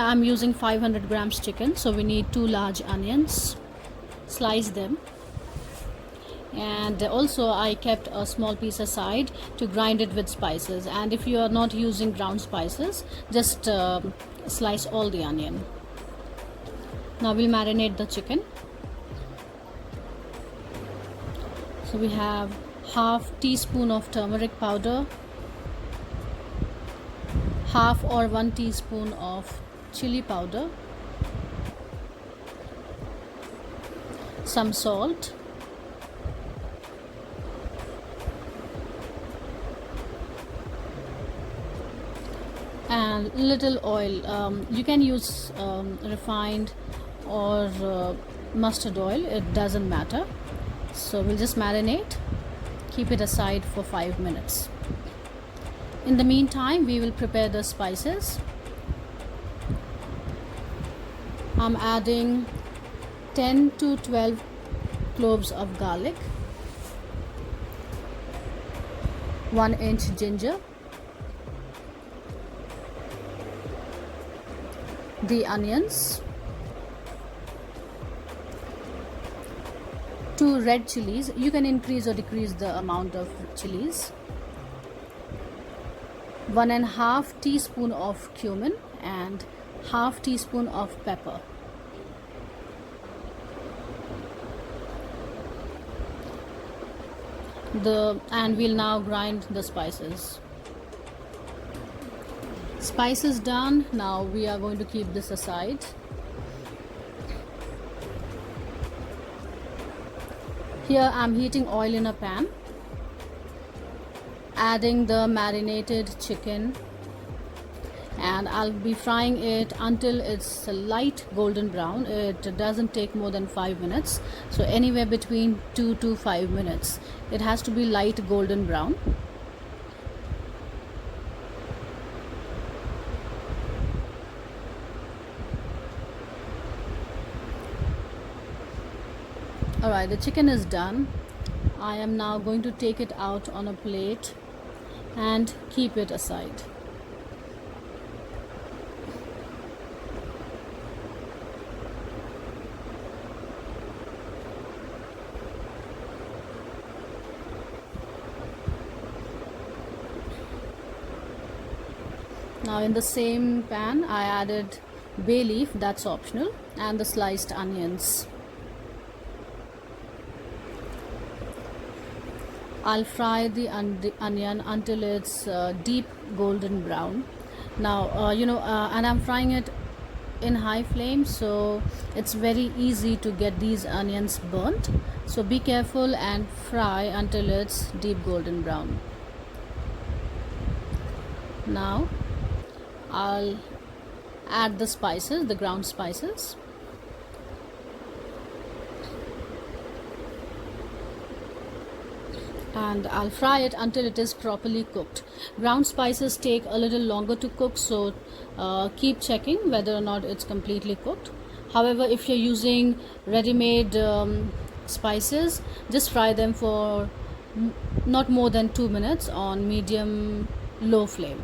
I'm using 500 grams chicken, so we need 2 large onions. Slice them. And also I kept a small piece aside to grind it with spices, and if you are not using ground spices, just slice all the onion. Now we'll marinate the chicken. So we have half teaspoon of turmeric powder, half or 1 teaspoon of chilli powder, some salt, and little oil. You can use refined or mustard oil, it doesn't matter. So we'll just marinate, keep it aside for 5 minutes. In the meantime, we will prepare the spices. I'm adding 10 to 12 cloves of garlic, 1 inch ginger, the onions, 2 red chilies. You can increase or decrease the amount of chilies, 1.5 teaspoon of cumin, and half teaspoon of pepper. And we'll now grind the spices. Spices done. Now we are going to keep this aside. Here I'm heating oil in a pan, adding the marinated chicken, and I'll be frying it until it's a light golden brown. It doesn't take more than 5 minutes, so anywhere between 2 to 5 minutes. It has to be light golden brown. Alright, the chicken is done. I am now going to take it out on a plate and keep it aside. Now in the same pan I added bay leaf, that's optional, and the sliced onions. I'll fry the onion until it's deep golden brown. Now and I'm frying it in high flame, so it's very easy to get these onions burnt. So be careful and fry until it's deep golden brown. Now I'll add the spices, the ground spices. And I'll fry it until it is properly cooked. Ground spices take a little longer to cook, so keep checking whether or not it's completely cooked. However, if you're using ready-made spices, just fry them for not more than 2 minutes on medium low flame.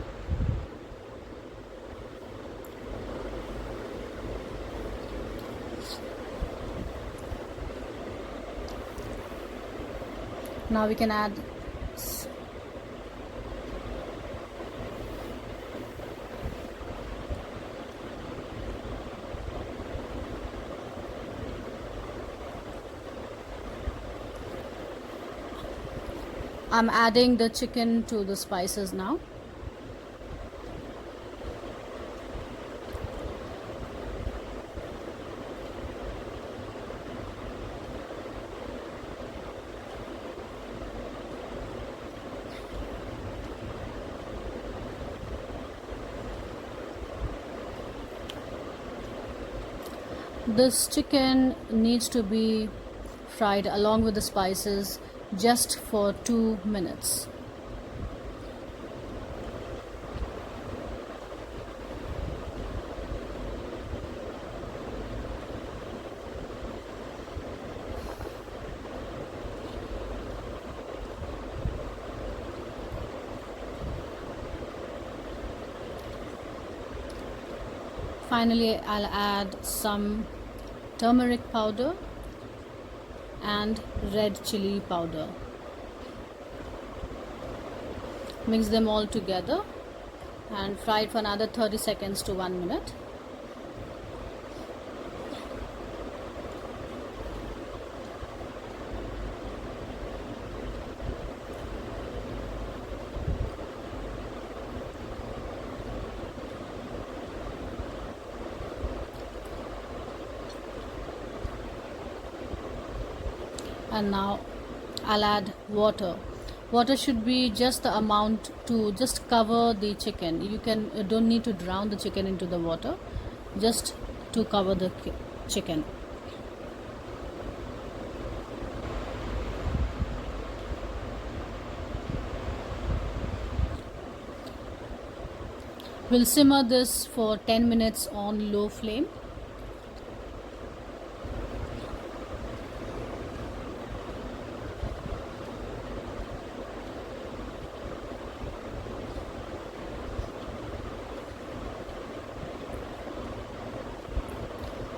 Now we can add I'm adding the chicken to the spices now. This chicken needs to be fried along with the spices just for 2 minutes. Finally, I'll add some turmeric powder and red chilli powder. Mix them all together and fry it for another 30 seconds to 1 minute. And now I'll add water. Water should be just the amount to just cover the chicken. You don't need to drown the chicken into the water, just to cover the chicken. We'll simmer this for 10 minutes on low flame.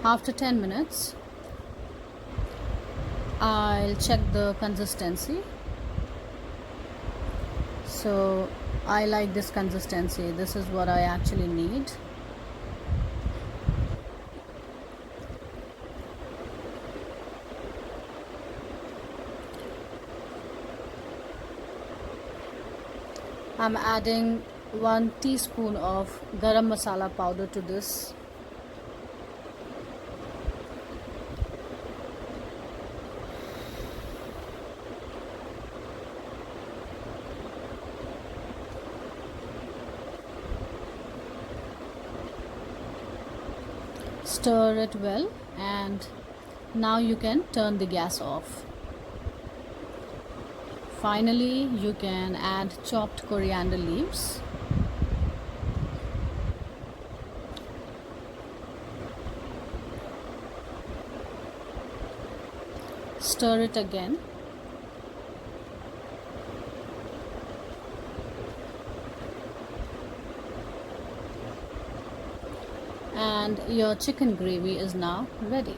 After 10 minutes, I'll check the consistency. So I like this consistency. This is what I actually need. I'm adding 1 teaspoon of garam masala powder to this. Stir it well, and now you can turn the gas off. Finally, you can add chopped coriander leaves. Stir it again. And your chicken gravy is now ready.